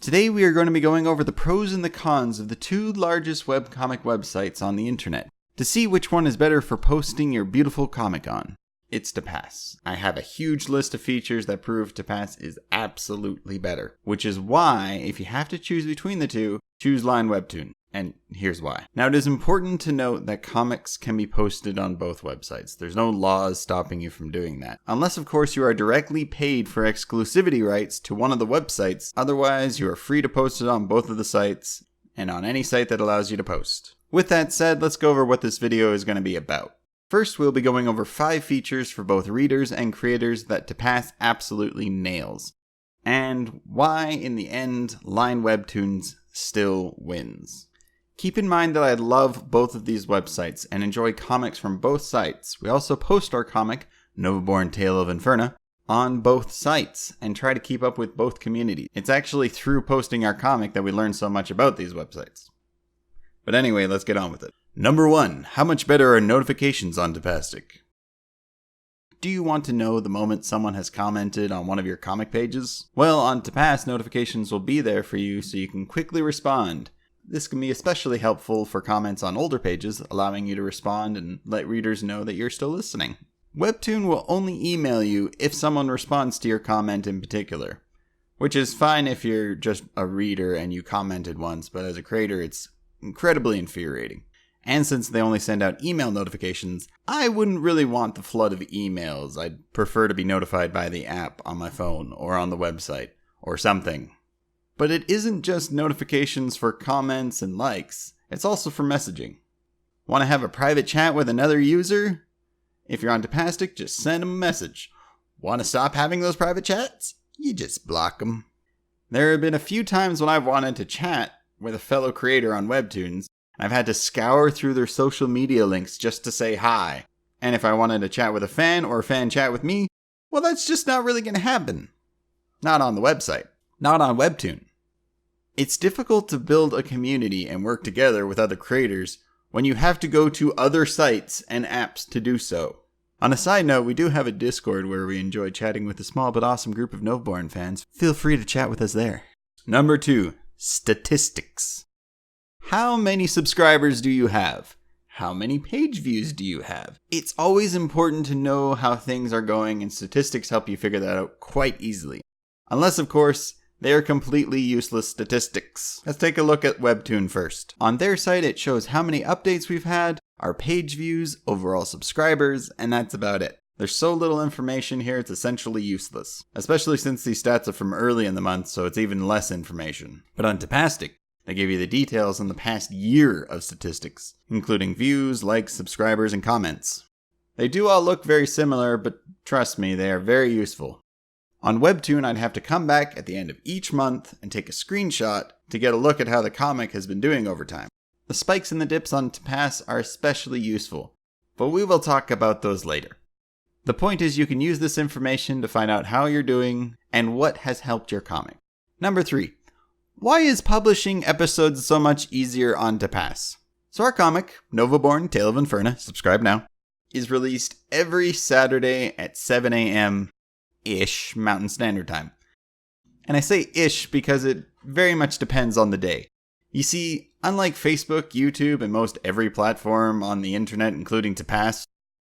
Today we are going to be going over the pros and the cons of the two largest webcomic websites on the internet, to see which one is better for posting your beautiful comic on. It's Tapas. I have a huge list of features that prove Tapas is absolutely better, which is why, if you have to choose between the two, choose Line Webtoon. And here's why. Now, it is important to note that comics can be posted on both websites. There's no laws stopping you from doing that. Unless, of course, you are directly paid for exclusivity rights to one of the websites. Otherwise, you are free to post it on both of the sites and on any site that allows you to post. With that said, let's go over what this video is going to be about. First, we'll be going over 5 features for both readers and creators that Tapas absolutely nails, and why, in the end, Line Webtoons still wins. Keep in mind that I love both of these websites and enjoy comics from both sites. We also post our comic, Novaborn Tale of Inferno, on both sites and try to keep up with both communities. It's actually through posting our comic that we learn so much about these websites. But anyway, let's get on with it. Number 1. How much better are notifications on Tapastic? Do you want to know the moment someone has commented on one of your comic pages? Well, on Tapas, notifications will be there for you so you can quickly respond. This can be especially helpful for comments on older pages, allowing you to respond and let readers know that you're still listening. Webtoon will only email you if someone responds to your comment in particular, which is fine if you're just a reader and you commented once, but as a creator it's incredibly infuriating. And since they only send out email notifications, I wouldn't really want the flood of emails. I'd prefer to be notified by the app on my phone or on the website or something. But it isn't just notifications for comments and likes, it's also for messaging. Want to have a private chat with another user? If you're on Tapastic, just send them a message. Want to stop having those private chats? You just block them. There have been a few times when I've wanted to chat with a fellow creator on Webtoons, and I've had to scour through their social media links just to say hi. And if I wanted to chat with a fan or a fan chat with me, well, that's just not really going to happen. Not on the website. Not on Webtoon. It's difficult to build a community and work together with other creators when you have to go to other sites and apps to do so. On a side note, we do have a Discord where we enjoy chatting with a small but awesome group of Novaborn fans. Feel free to chat with us there. Number 2. Statistics. How many subscribers do you have? How many page views do you have? It's always important to know how things are going, and statistics help you figure that out quite easily. Unless, of course, they are completely useless statistics. Let's take a look at Webtoon first. On their site, it shows how many updates we've had, our page views, overall subscribers, and that's about it. There's so little information here, it's essentially useless. Especially since these stats are from early in the month, so it's even less information. But on Tapastic, they give you the details on the past year of statistics, including views, likes, subscribers, and comments. They do all look very similar, but trust me, they are very useful. On Webtoon, I'd have to come back at the end of each month and take a screenshot to get a look at how the comic has been doing over time. The spikes and the dips on Tapas are especially useful, but we will talk about those later. The point is you can use this information to find out how you're doing and what has helped your comic. Number 3. Why is publishing episodes so much easier on Tapas? So our comic, Novaborn Tale of Inferno, subscribe now, is released every Saturday at 7 a.m. ish Mountain Standard Time. And I say ish because it very much depends on the day. You see, unlike Facebook, YouTube, and most every platform on the internet, including Tapas,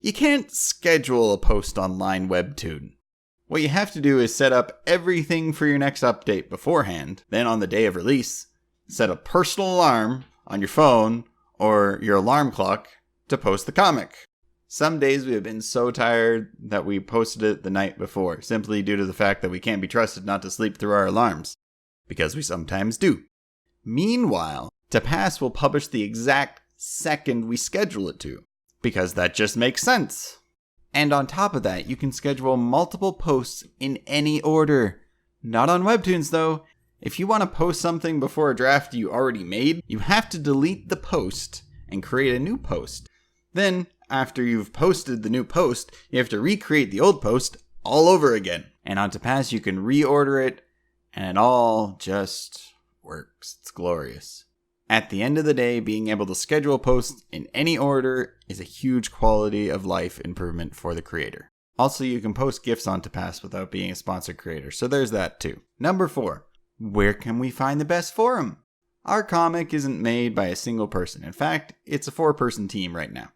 you can't schedule a post on Line Webtoon. What you have to do is set up everything for your next update beforehand, then on the day of release, set a personal alarm on your phone or your alarm clock to post the comic. Some days we have been so tired that we posted it the night before, simply due to the fact that we can't be trusted not to sleep through our alarms, because we sometimes do. Meanwhile, Tapas will publish the exact second we schedule it to, because that just makes sense. And on top of that, you can schedule multiple posts in any order. Not on Webtoons though. If you want to post something before a draft you already made, you have to delete the post and create a new post. Then, after you've posted the new post, you have to recreate the old post all over again. And on Tapas, you can reorder it, and it all just works. It's glorious. At the end of the day, being able to schedule posts in any order is a huge quality of life improvement for the creator. Also, you can post GIFs on Tapas without being a sponsored creator, so there's that too. Number 4. Where can we find the best forum? Our comic isn't made by a single person. In fact, it's a 4-person team right now.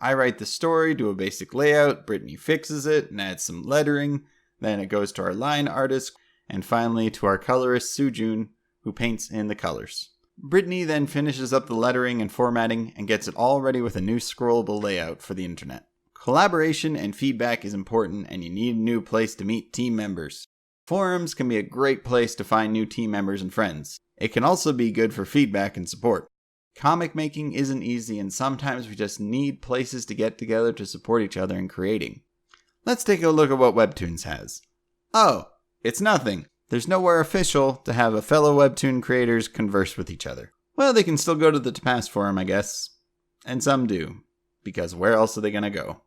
I write the story, do a basic layout, Brittany fixes it and adds some lettering, then it goes to our line artist, and finally to our colorist Sujun, who paints in the colors. Brittany then finishes up the lettering and formatting and gets it all ready with a new scrollable layout for the internet. Collaboration and feedback is important, and you need a new place to meet team members. Forums can be a great place to find new team members and friends. It can also be good for feedback and support. Comic making isn't easy, and sometimes we just need places to get together to support each other in creating. Let's take a look at what Webtoons has. Oh, it's nothing. There's nowhere official to have a fellow Webtoon creators converse with each other. Well, they can still go to the Tapas forum, I guess. And some do, because where else are they gonna go?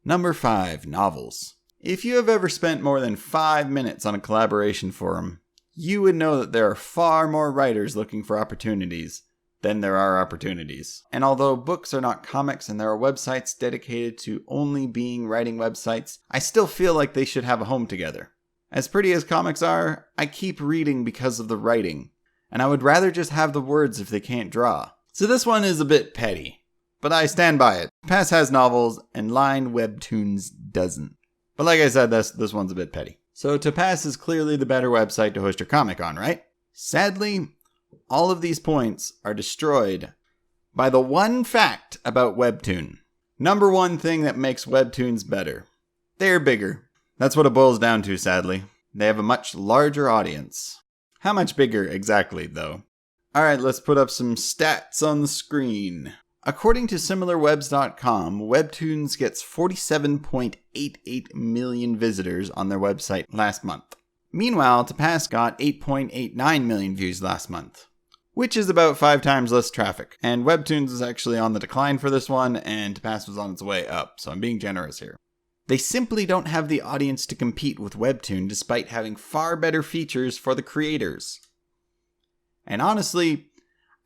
Number 5, novels. If you have ever spent more than 5 minutes on a collaboration forum, you would know that there are far more writers looking for opportunities than there are opportunities. And although books are not comics and there are websites dedicated to only being writing websites, I still feel like they should have a home together. As pretty as comics are, I keep reading because of the writing, and I would rather just have the words if they can't draw. So this one is a bit petty, but I stand by it. Tapas has novels, and Line Webtoons doesn't. But like I said, this one's a bit petty. So Tapas is clearly the better website to host your comic on, right? Sadly, all of these points are destroyed by the one fact about Webtoon. Number one thing that makes Webtoons better. They're bigger. That's what it boils down to, sadly. They have a much larger audience. How much bigger exactly, though? Alright, let's put up some stats on the screen. According to SimilarWebs.com, Webtoons gets 47.88 million visitors on their website last month. Meanwhile, Tapas got 8.89 million views last month, which is about 5 times less traffic. And Webtoons is actually on the decline for this one, and Tapas was on its way up, so I'm being generous here. They simply don't have the audience to compete with Webtoon despite having far better features for the creators. And honestly,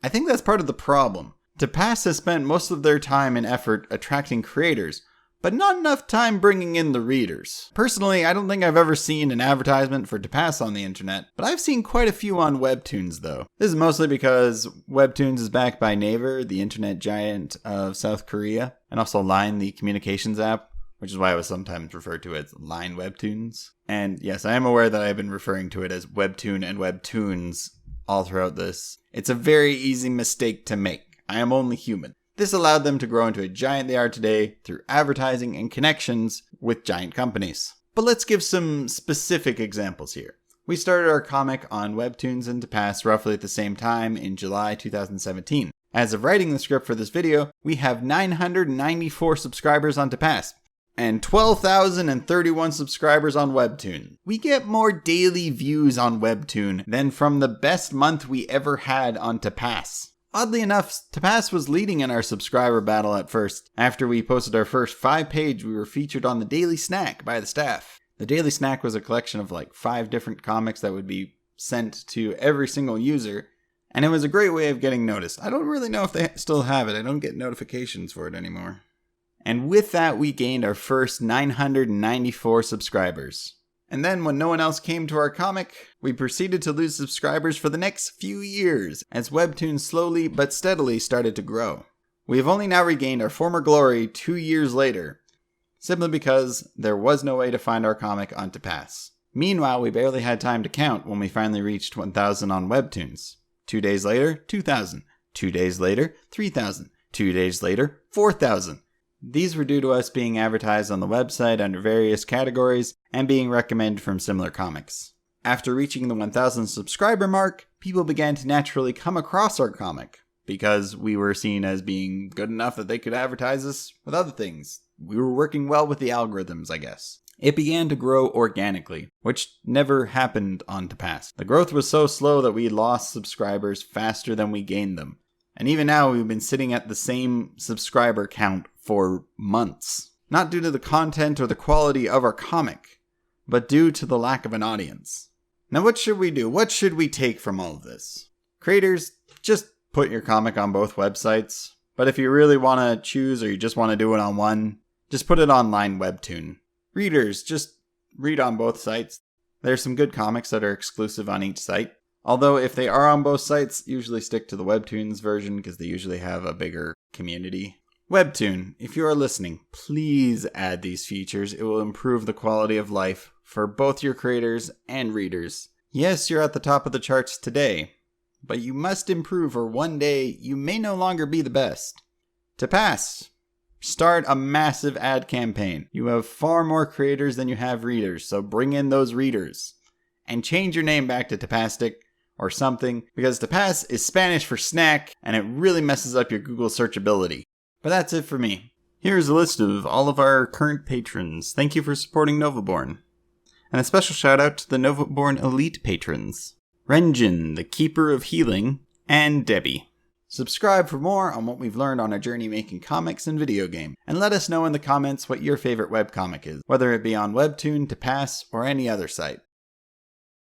I think that's part of the problem. Tapas has spent most of their time and effort attracting creators, but not enough time bringing in the readers. Personally, I don't think I've ever seen an advertisement for Tapas on the internet, but I've seen quite a few on Webtoons though. This is mostly because Webtoons is backed by Naver, the internet giant of South Korea, and also Line, the communications app, which is why I was sometimes referred to as Line Webtoons. And yes, I am aware that I've been referring to it as Webtoon and Webtoons all throughout this. It's a very easy mistake to make. I am only human. This allowed them to grow into a giant they are today through advertising and connections with giant companies. But let's give some specific examples here. We started our comic on Webtoons and Tapas roughly at the same time in July 2017. As of writing the script for this video, we have 994 subscribers on Tapas and 12,031 subscribers on Webtoon. We get more daily views on Webtoon than from the best month we ever had on Tapas. Oddly enough, Tapas was leading in our subscriber battle at first. After we posted our first 5-page, we were featured on the Daily Snack by the staff. The Daily Snack was a collection of like 5 different comics that would be sent to every single user, and it was a great way of getting noticed. I don't really know if they still have it. I don't get notifications for it anymore. And with that, we gained our first 994 subscribers. And then when no one else came to our comic, we proceeded to lose subscribers for the next few years as Webtoon slowly but steadily started to grow. We have only now regained our former glory 2 years later, simply because there was no way to find our comic on Tapas. Meanwhile, we barely had time to count when we finally reached 1,000 on Webtoons. 2 days later, 2,000. 2 days later, 3,000. 2 days later, 4,000. These were due to us being advertised on the website under various categories and being recommended from similar comics. After reaching the 1,000 subscriber mark, people began to naturally come across our comic because we were seen as being good enough that they could advertise us with other things. We were working well with the algorithms, I guess. It began to grow organically, which never happened on Tapas. The growth was so slow that we lost subscribers faster than we gained them. And even now, we've been sitting at the same subscriber count for months. Not due to the content or the quality of our comic, but due to the lack of an audience. Now what should we do? What should we take from all of this? Creators, just put your comic on both websites. But if you really want to choose or you just want to do it on one, just put it on Line Webtoon. Readers, just read on both sites. There's some good comics that are exclusive on each site. Although if they are on both sites, usually stick to the Webtoons version because they usually have a bigger community. Webtoon, if you are listening, please add these features. It will improve the quality of life for both your creators and readers. Yes, you're at the top of the charts today, but you must improve or one day you may no longer be the best. Tapas, start a massive ad campaign. You have far more creators than you have readers, so bring in those readers. And change your name back to Tapastic or something, because Tapas is Spanish for snack, and it really messes up your Google searchability. But that's it for me. Here's a list of all of our current patrons. Thank you for supporting Novaborn. And a special shout out to the Novaborn Elite patrons. Renjin, the Keeper of Healing, and Debbie. Subscribe for more on what we've learned on our journey making comics and video games. And let us know in the comments what your favorite webcomic is, whether it be on Webtoon, Tapas, or any other site.